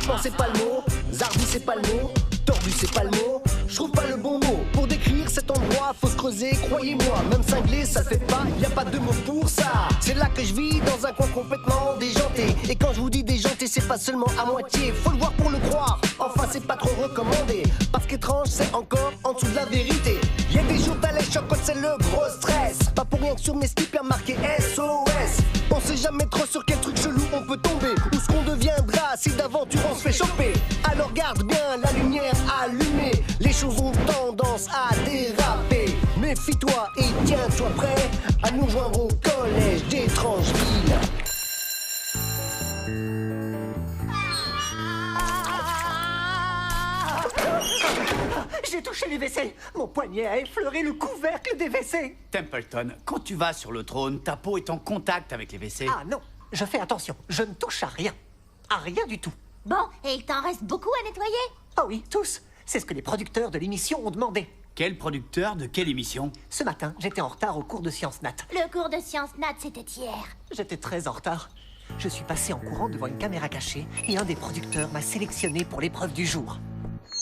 Franchement c'est pas le mot, zarbi c'est pas le mot, tordu c'est pas le mot. Je trouve pas le bon mot pour décrire cet endroit. Faut se creuser, croyez-moi, même cinglé ça le fait pas. Y a pas de mots pour ça. C'est là que je vis dans un coin complètement déjanté. Et quand je vous dis déjanté, c'est pas seulement à moitié. Faut le voir pour le croire. Enfin c'est pas trop recommandé. Parce qu'étrange c'est encore en dessous de la vérité. Y a des jours t'as les chocs quand c'est le gros stress. Pas pour rien que sur mes slips y'a marqué SOS. On sait jamais trop sur quel truc chelou on peut tomber. Ou ce qu'on deviendra si d'aventure on se fait choper. Alors garde bien la lumière allumée. Les choses ont tendance à déraper. Méfie-toi et tiens-toi prêt à nous joindre au collège d'étranges villes. J'ai touché les WC. Mon poignet a effleuré le couvercle des WC. Templeton, quand tu vas sur le trône, ta peau est en contact avec les WC. Ah non, je fais attention. Je ne touche à rien. À rien du tout. Bon, et il t'en reste beaucoup à nettoyer? Ah oui, tous. C'est ce que les producteurs de l'émission ont demandé. Quel producteur de quelle émission? Ce matin, j'étais en retard au cours de sciences nat. Le cours de sciences nat, c'était hier. J'étais très en retard. Je suis passé en courant devant une caméra cachée et un des producteurs m'a sélectionné pour l'épreuve du jour.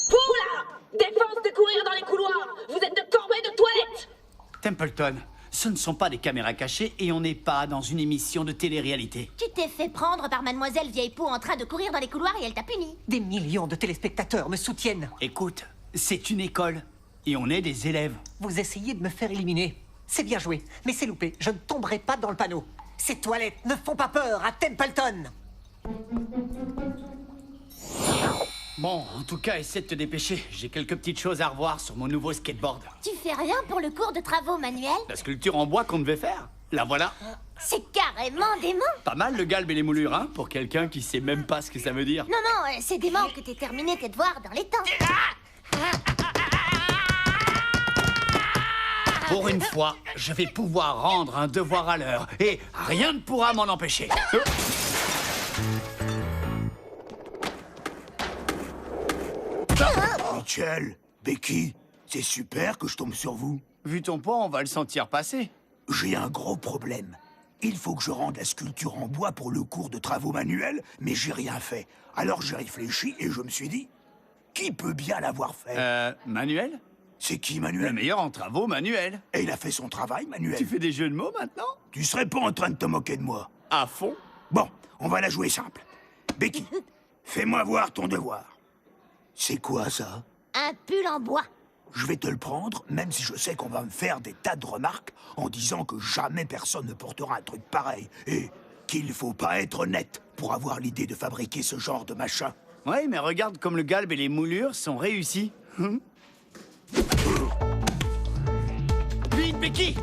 Oula! Défense de courir dans les couloirs! Vous êtes de corbeilles de toilettes! Templeton, ce ne sont pas des caméras cachées et on n'est pas dans une émission de télé-réalité. Tu t'es fait prendre par mademoiselle vieille peau en train de courir dans les couloirs et elle t'a puni. Des millions de téléspectateurs me soutiennent. Écoute, c'est une école et on est des élèves. Vous essayez de me faire éliminer. C'est bien joué, mais c'est loupé. Je ne tomberai pas dans le panneau. Ces toilettes ne font pas peur à Templeton. Bon, en tout cas, essaie de te dépêcher. J'ai quelques petites choses à revoir sur mon nouveau skateboard. Tu fais rien pour le cours de travaux manuels? La sculpture en bois qu'on devait faire, la voilà. C'est carrément dément. Pas mal le galbe et les moulures, hein, pour quelqu'un qui sait même pas ce que ça veut dire. Non, non, c'est dément que t'aies terminé tes devoirs dans les temps. Pour une fois, je vais pouvoir rendre un devoir à l'heure et rien ne pourra m'en empêcher. Mitchell, Becky, c'est super que je tombe sur vous. Vu ton poids, on va le sentir passer. J'ai un gros problème. Il faut que je rende la sculpture en bois pour le cours de travaux manuels, mais j'ai rien fait. Alors j'ai réfléchi et je me suis dit, qui peut bien l'avoir fait? Manuel? C'est qui, Le Manuel? meilleur en travaux, Manuel. Et il a fait son travail, Manuel. Tu fais des jeux de mots maintenant? Tu serais pas en train de te moquer de moi? À fond. Bon, on va la jouer simple. Becky, fais-moi voir ton devoir. C'est quoi ça? Un pull en bois. Je vais te le prendre, même si je sais qu'on va me faire des tas de remarques en disant que jamais personne ne portera un truc pareil et qu'il faut pas être honnête pour avoir l'idée de fabriquer ce genre de machin. Ouais, mais regarde comme le galbe et les moulures sont réussis. Vite, Becky!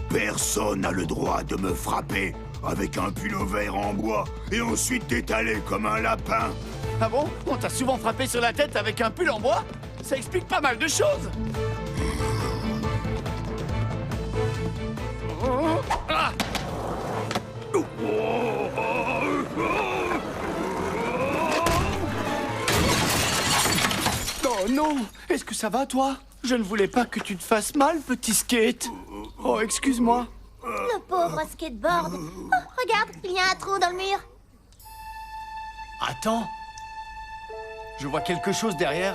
Personne n'a le droit de me frapper avec un pull vert en bois et ensuite t'étaler comme un lapin. Ah bon? On t'a souvent frappé sur la tête avec un pull en bois? Ça explique pas mal de choses. Ah! Oh non! Est-ce que ça va, toi? Je ne voulais pas que tu te fasses mal, petit skate. Oh, excuse-moi. Le pauvre skateboard. Oh, regarde, il y a un trou dans le mur. Attends. Je vois quelque chose derrière.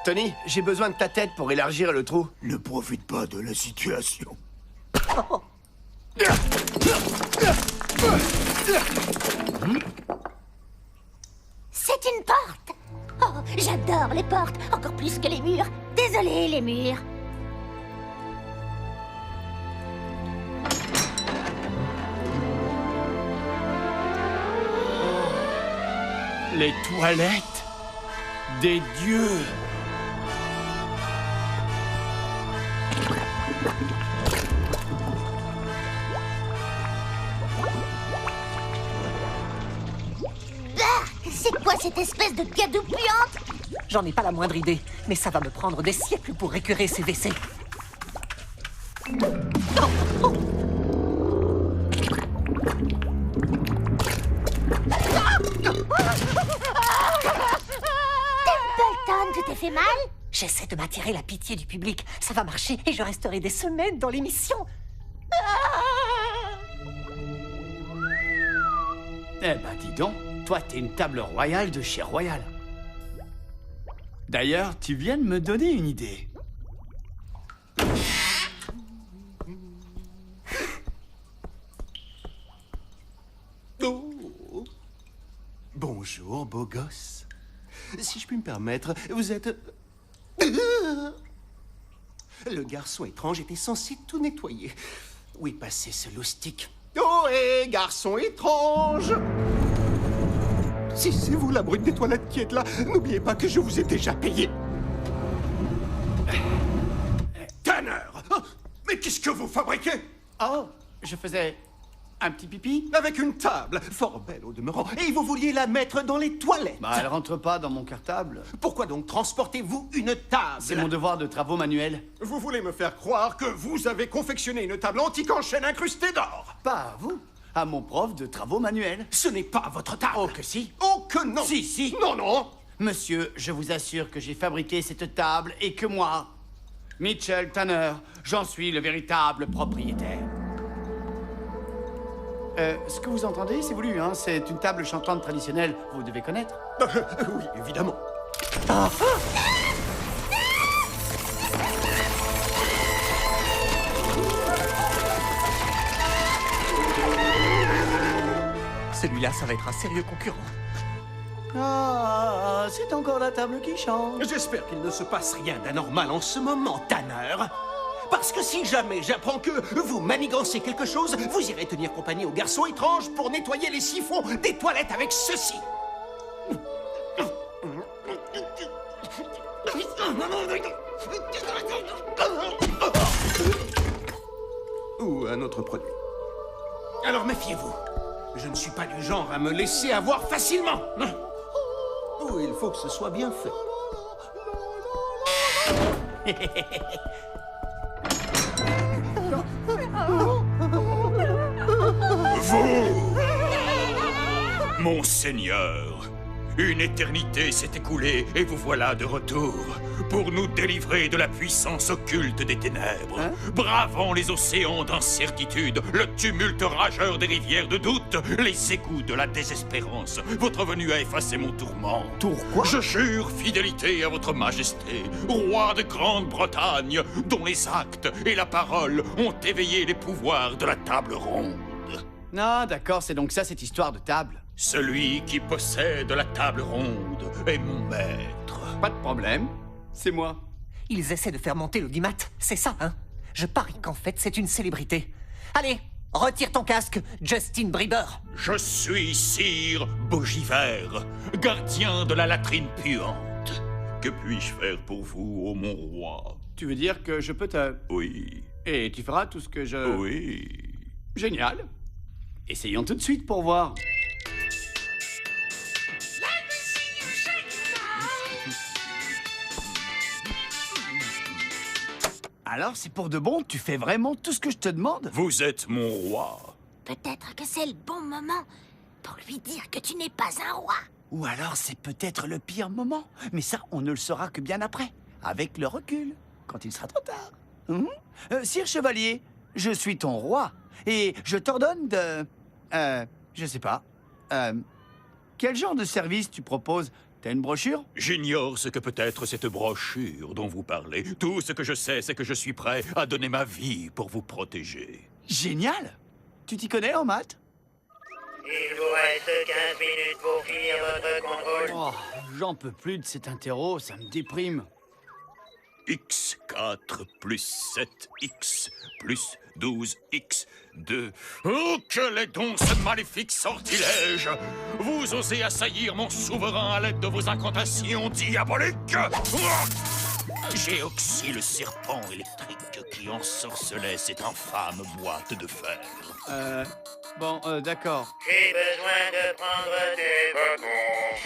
Tony, j'ai besoin de ta tête pour élargir le trou. Ne profite pas de la situation. C'est une porte. Oh, j'adore les portes, encore plus que les murs. Désolé, les murs. Les toilettes des dieux. C'est quoi cette espèce de gadou puante? J'en ai pas la moindre idée, mais ça va me prendre des siècles pour récurer ces WC. Templeton, tu t'es fait mal? J'essaie de m'attirer la pitié du public. Ça va marcher et je resterai des semaines dans l'émission. Eh ben, dis donc, toi, t'es une table royale de chez Royal. D'ailleurs, tu viens de me donner une idée. Oh. Bonjour, beau gosse. Si je puis me permettre, vous êtes... Le garçon étrange était censé tout nettoyer. Où est passé ce loustic? Oh, hé, garçon étrange! Si c'est vous la brute des toilettes qui êtes là, n'oubliez pas que je vous ai déjà payé. Tanner! Oh, mais qu'est-ce que vous fabriquez? Oh, je faisais un petit pipi? Avec une table, fort belle au demeurant, et vous vouliez la mettre dans les toilettes. Bah, elle rentre pas dans mon cartable. Pourquoi donc transportez-vous une table? C'est mon devoir de travaux manuels. Vous voulez me faire croire que vous avez confectionné une table antique en chêne incrustée d'or? Pas à vous, à mon prof de travaux manuels. Ce n'est pas votre table. Oh que si. Oh que non. Si. Non, non. Monsieur, je vous assure que j'ai fabriqué cette table et que moi, Mitchell Tanner, j'en suis le véritable propriétaire. Ce que vous entendez, c'est voulu, hein. C'est une table chantante traditionnelle, vous devez connaître. Oui, évidemment. Celui-là, ça va être un sérieux concurrent. Ah, c'est encore la table qui chante. J'espère qu'il ne se passe rien d'anormal en ce moment, Tanner. Parce que si jamais j'apprends que vous manigancez quelque chose, vous irez tenir compagnie au garçon étrange pour nettoyer les siphons des toilettes avec ceci. Ou un autre produit. Alors méfiez-vous. Je ne suis pas du genre à me laisser avoir facilement. Oh, il faut que ce soit bien fait. Vous, mon seigneur, une éternité s'est écoulée et vous voilà de retour pour nous délivrer de la puissance occulte des ténèbres, bravant les océans d'incertitude, le tumulte rageur des rivières de doute, les égouts de la désespérance. Votre venue a effacé mon tourment. Pourquoi? Je jure fidélité à votre majesté, roi de Grande-Bretagne, dont les actes et la parole ont éveillé les pouvoirs de la table ronde. Ah, d'accord, c'est donc ça, cette histoire de table. Celui qui possède la table ronde est mon maître. Pas de problème, c'est moi. Ils essaient de faire monter l'audimat, c'est ça, hein? Je parie qu'en fait, c'est une célébrité. Allez, retire ton casque, Justin Bieber. Je suis Sire Bogivert, gardien de la latrine puante. Que puis-je faire pour vous, ô mon roi? Tu veux dire que je peux te... Oui, Et tu feras tout ce que je... oui. Génial. Essayons tout de suite pour voir. Alors, c'est pour de bon? Tu fais vraiment tout ce que je te demande? Vous êtes mon roi. Peut-être que c'est le bon moment pour lui dire que tu n'es pas un roi. Ou alors, c'est peut-être le pire moment. Mais ça, on ne le saura que bien après. Avec le recul. Quand il sera trop tard. Sire Chevalier, je suis ton roi. Et je t'ordonne de... je sais pas. Quel genre de service tu proposes? T'as une brochure? J'ignore ce que peut être cette brochure dont vous parlez. Tout ce que je sais, c'est que je suis prêt à donner ma vie pour vous protéger. Génial! Tu t'y connais en maths? Il vous reste 15 minutes pour finir votre contrôle. Oh, j'en peux plus de cet interro, ça me déprime. X4 plus 7X plus 12X 2. Oh, quel est donc ce maléfique sortilège? Vous osez assaillir mon souverain à l'aide de vos incantations diaboliques? J'ai oxy le serpent électrique qui ensorcelait cette infâme boîte de fer. Bon, d'accord. J'ai besoin de prendre des vacances.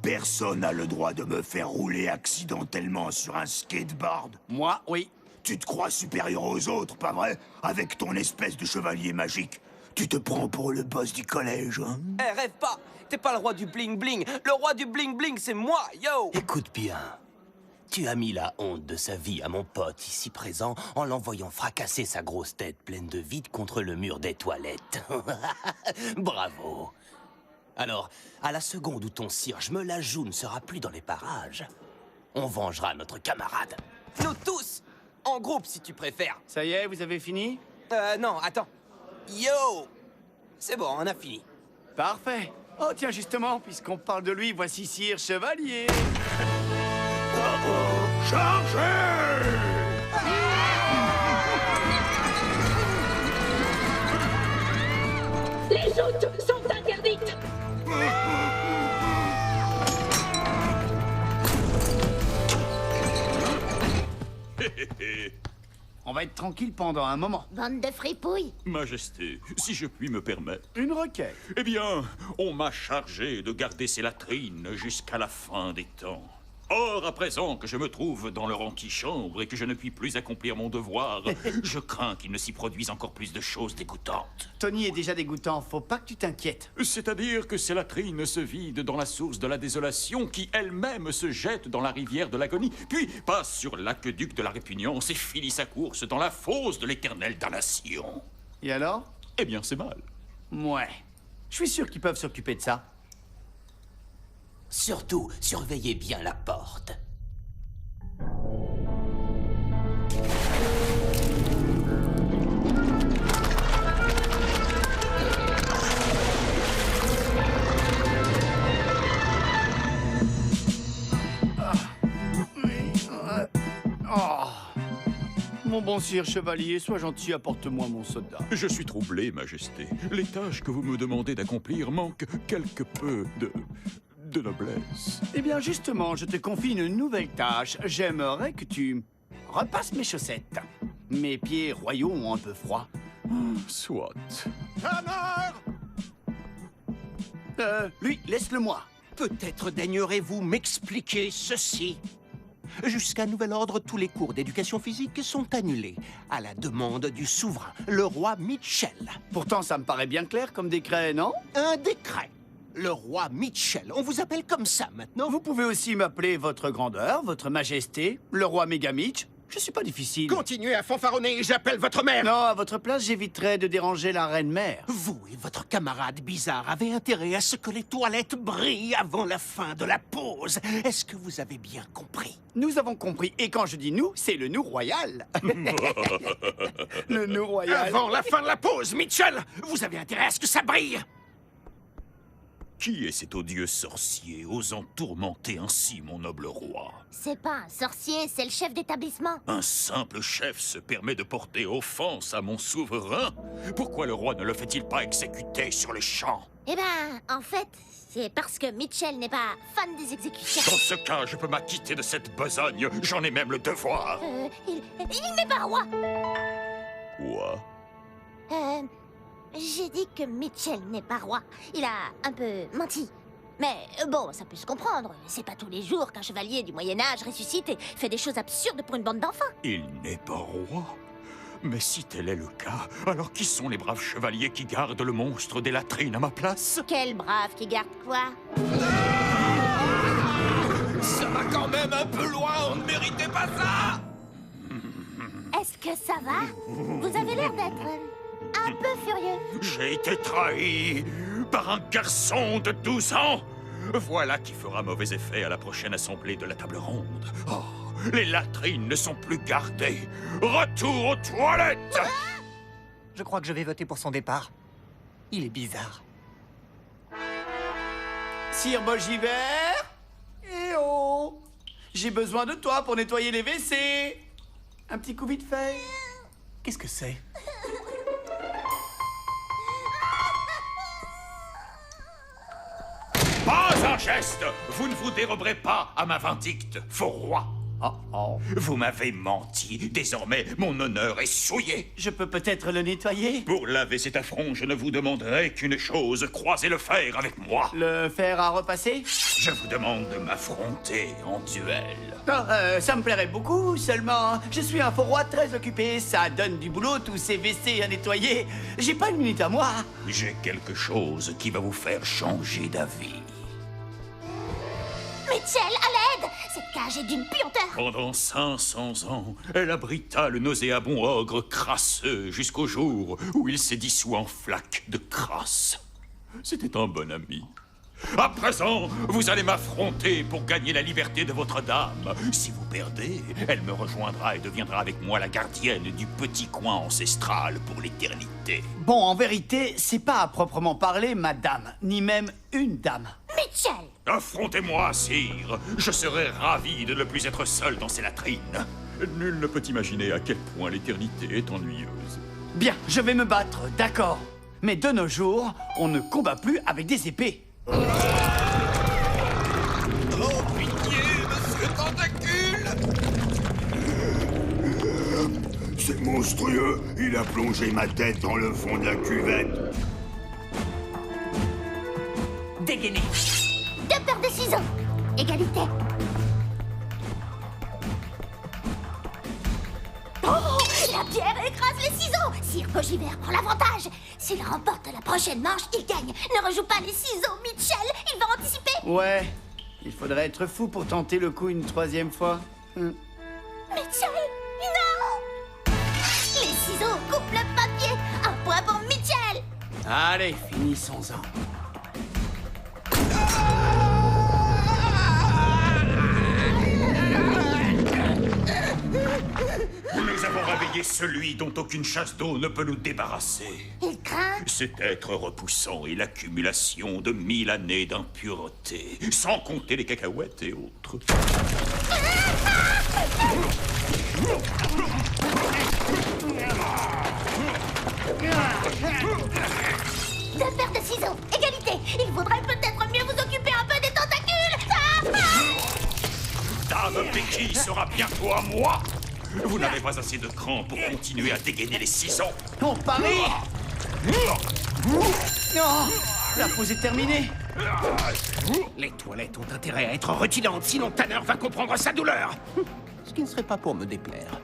Personne n'a le droit de me faire rouler accidentellement sur un skateboard. Moi, oui. Tu te crois supérieur aux autres, pas vrai? Avec ton espèce de chevalier magique. Tu te prends pour le boss du collège, hein? Eh, rêve pas! T'es pas le roi du bling-bling! Le roi du bling-bling, c'est moi, yo! Écoute bien. Tu as mis la honte de sa vie à mon pote ici présent en l'envoyant fracasser sa grosse tête pleine de vide contre le mur des toilettes. Bravo. Alors, à la seconde où ton cierge me la joue ne sera plus dans les parages, on vengera notre camarade. Nous tous, en groupe si tu préfères. Ça y est, vous avez fini? Non, attends. Yo! C'est bon, on a fini. Parfait. Oh tiens, justement, puisqu'on parle de lui, voici Sire Chevalier. Chargez! Les joutes sont interdites. On va être tranquille pendant un moment. Bande de fripouilles. Majesté, si je puis me permettre. Une requête. Eh bien, on m'a chargé de garder ces latrines jusqu'à la fin des temps. Or, à présent que je me trouve dans leur antichambre et que je ne puis plus accomplir mon devoir, je crains qu'il ne s'y produise encore plus de choses dégoûtantes. Tony est déjà dégoûtant, faut pas que tu t'inquiètes. C'est-à-dire que ces latrines se vident dans la source de la désolation qui elle-même se jette dans la rivière de l'agonie, puis passe sur l'aqueduc de la répugnance et finit sa course dans la fosse de l'éternelle damnation. Et alors? Eh bien, c'est mal. Ouais. Je suis sûr qu'ils peuvent s'occuper de ça. Surtout, surveillez bien la porte. Mon bon sire chevalier, sois gentil, apporte-moi mon soda. Je suis troublé, Majesté. Les tâches que vous me demandez d'accomplir manquent quelque peu de noblesse. Eh bien, justement, je te confie une nouvelle tâche. J'aimerais que tu repasses mes chaussettes. Mes pieds royaux ont un peu froid. Soit. Lui, laisse-le-moi. Peut-être daignerez-vous m'expliquer ceci. Jusqu'à nouvel ordre, tous les cours d'éducation physique sont annulés, à la demande du souverain, le roi Mitchell. Pourtant, ça me paraît bien clair comme décret, non? Un décret. Le roi Mitchell. On vous appelle comme ça maintenant? Vous pouvez aussi m'appeler votre grandeur, votre majesté, le roi Megamitch. Je suis pas difficile. Continuez à fanfaronner, j'appelle votre mère. Non, à votre place, j'éviterais de déranger la reine-mère. Vous et votre camarade bizarre avez intérêt à ce que les toilettes brillent avant la fin de la pause. Est-ce que vous avez bien compris? Nous avons compris. Et quand je dis nous, c'est le nous royal. Le nous royal. Avant la fin de la pause, Mitchell, vous avez intérêt à ce que ça brille. Qui est cet odieux sorcier osant tourmenter ainsi mon noble roi? C'est pas un sorcier, c'est le chef d'établissement. Un simple chef se permet de porter offense à mon souverain? Pourquoi le roi ne le fait-il pas exécuter sur les champs? Eh ben, en fait, c'est parce que Mitchell n'est pas fan des exécutions. Dans ce cas, je peux m'acquitter de cette besogne. J'en ai même le devoir. Il n'est pas roi. Quoi? J'ai dit que Mitchell n'est pas roi. Il a un peu menti. Mais bon, ça peut se comprendre. C'est pas tous les jours qu'un chevalier du Moyen-Âge ressuscite et fait des choses absurdes pour une bande d'enfants. Il n'est pas roi? Mais si tel est le cas, alors qui sont les braves chevaliers qui gardent le monstre des latrines à ma place? Quel brave qui garde quoi? Ça va quand même un peu loin, on ne méritait pas ça! Est-ce que ça va? Vous avez l'air d'être un peu furieux. J'ai été trahi par un garçon de 12 ans. Voilà qui fera mauvais effet à la prochaine assemblée de la table ronde. Oh, les latrines ne sont plus gardées. Retour aux toilettes! Je crois que je vais voter pour son départ. Il est bizarre. Sire Bolgivert? Eh oh! J'ai besoin de toi pour nettoyer les WC. Un petit coup vite fait. Qu'est-ce que c'est? Pas un geste! Vous ne vous déroberez pas à ma vindicte, faux roi! Vous m'avez menti. Désormais, mon honneur est souillé. Je peux peut-être le nettoyer? Pour laver cet affront, je ne vous demanderai qu'une chose. Croisez le fer avec moi. Le fer à repasser? Je vous demande de m'affronter en duel. Non, ça me plairait beaucoup, seulement je suis un faux roi très occupé. Ça donne du boulot, tous ces WC à nettoyer. J'ai pas une minute à moi. J'ai quelque chose qui va vous faire changer d'avis. Mitchell, à l'aide! Cette cage est d'une puanteur! Pendant 500 ans, elle abrita le nauséabond ogre crasseux jusqu'au jour où il s'est dissous en flaques de crasse. C'était un bon ami. À présent, vous allez m'affronter pour gagner la liberté de votre dame. Si vous perdez, elle me rejoindra et deviendra avec moi la gardienne du petit coin ancestral pour l'éternité. Bon, en vérité, c'est pas à proprement parler ma dame, ni même une dame. Mitchell! Affrontez-moi, sire. Je serai ravi de ne plus être seul dans ces latrines. Nul ne peut imaginer à quel point l'éternité est ennuyeuse. Bien, je vais me battre, d'accord. Mais de nos jours, on ne combat plus avec des épées. Oh, pitié, monsieur Tentacule! C'est monstrueux! Il a plongé ma tête dans le fond de la cuvette. Dégainé. Deux paires de ciseaux! Égalité! Oh! La pierre écrase les ciseaux! Sire Gojibert prend l'avantage! S'il remporte la prochaine manche, il gagne! Ne rejoue pas les ciseaux, Mitchell! Il va anticiper! Ouais, il faudrait être fou pour tenter le coup une troisième fois. Mitchell! Non! Les ciseaux coupent le papier! Un point pour Mitchell! Allez, finissons-en. Nous avons réveillé celui dont aucune chasse d'eau ne peut nous débarrasser. Il craint? Cet être repoussant est l'accumulation de 1000 années d'impureté, sans compter les cacahuètes et autres. Deux paires de ciseaux! Égalité! Il vaudrait peut-être mieux vous occuper un peu des tentacules! Dame Becky sera bientôt à moi. Vous n'avez pas assez de cran pour continuer à dégainer les ciseaux. On parie! Non! La pause est terminée. Les toilettes ont intérêt à être rutilantes, sinon Tanner va comprendre sa douleur. Ce qui ne serait pas pour me déplaire.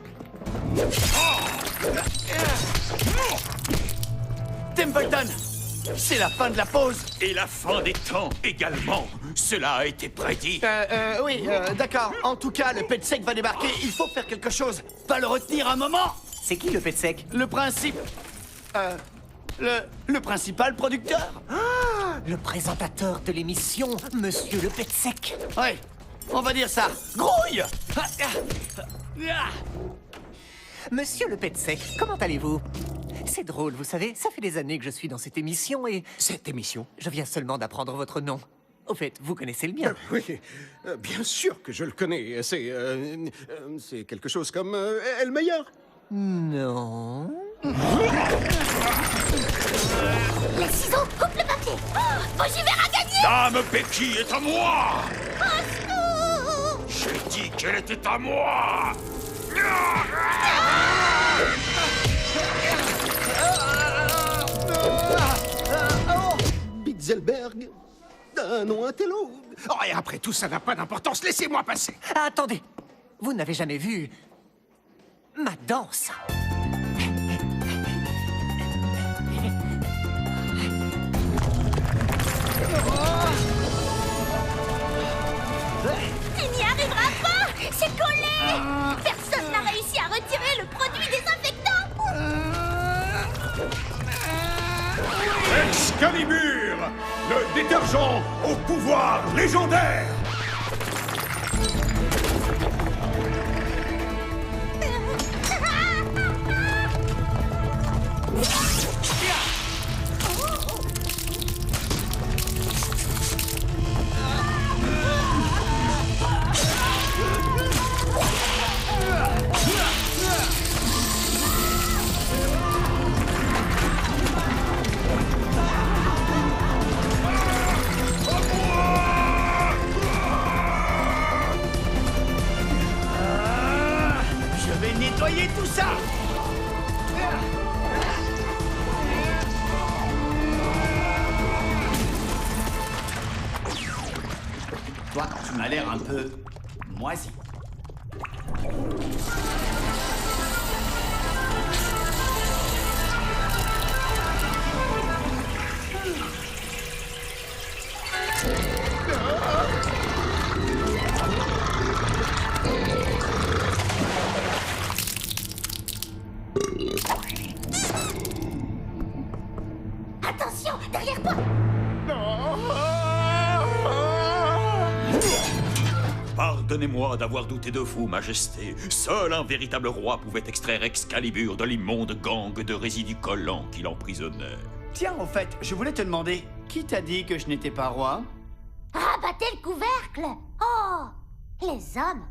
Templeton! C'est la fin de la pause. Et la fin des temps également. Cela a été prédit. Oui, d'accord. En tout cas, le pet sec va débarquer. Il faut faire quelque chose. Pas le retenir un moment. C'est qui le pet sec? Le principe... Le principal producteur. Ah, le présentateur de l'émission, Monsieur le pet sec. Ouais, on va dire ça. Grouille! Monsieur le pet sec, comment allez-vous? C'est drôle, vous savez, ça fait des années que je suis dans cette émission et... Cette émission? Je viens seulement d'apprendre votre nom. Au fait, vous connaissez le mien. Oui, bien sûr que je le connais. C'est quelque chose comme Elmeyer. Non... Les ciseaux coupent le papier! Oh, Gojibert a gagné! Dame Becky est à moi! Oh, J'ai dit qu'elle était à moi! Bitzelberg. Un nom, un télo. Oh, et après tout, ça n'a pas d'importance. Laissez-moi passer. Ah, attendez, vous n'avez jamais vu ma danse? Tu n'y arriveras pas! C'est collé! Personne n'a réussi à retirer le produit désinfectant! Excalibur, le détergent au pouvoir légendaire. Je vais nettoyer tout ça. Toi, tu m'as l'air un peu moisi. Attention, derrière toi! Pardonnez-moi d'avoir douté de vous, Majesté. Seul un véritable roi pouvait extraire Excalibur de l'immonde gang de résidus collants qui l'emprisonnait. Tiens, en fait, je voulais te demander, qui t'a dit que je n'étais pas roi? Rabattez le couvercle! Oh! Les hommes!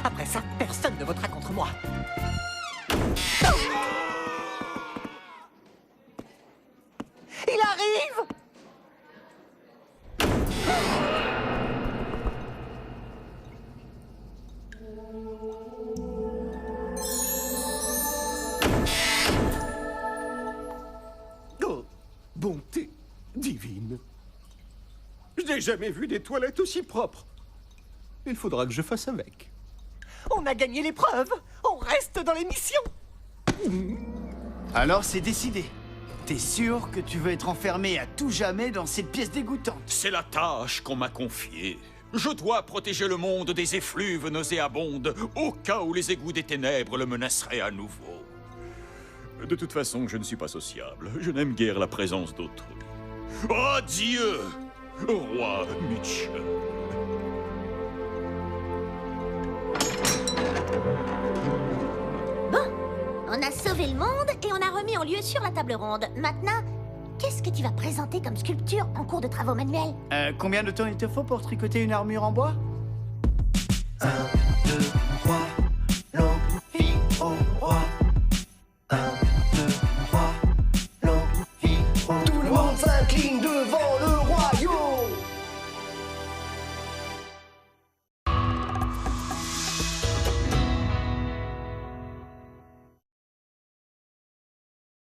Après ça, personne ne votera contre moi. Il arrive! Oh, bonté divine. Je n'ai jamais vu des toilettes aussi propres. Il faudra que je fasse avec. On a gagné l'épreuve! On reste dans l'émission! Alors c'est décidé. T'es sûr que tu veux être enfermé à tout jamais dans cette pièce dégoûtante? C'est la tâche qu'on m'a confiée. Je dois protéger le monde des effluves nauséabondes, au cas où les égouts des ténèbres le menaceraient à nouveau. De toute façon, je ne suis pas sociable. Je n'aime guère la présence d'autrui. Adieu, roi Mitchell. Bon, on a sauvé le monde et on a remis en lieu sur la table ronde. Maintenant, qu'est-ce que tu vas présenter comme sculpture en cours de travaux manuels? Combien de temps il te faut pour tricoter une armure en bois?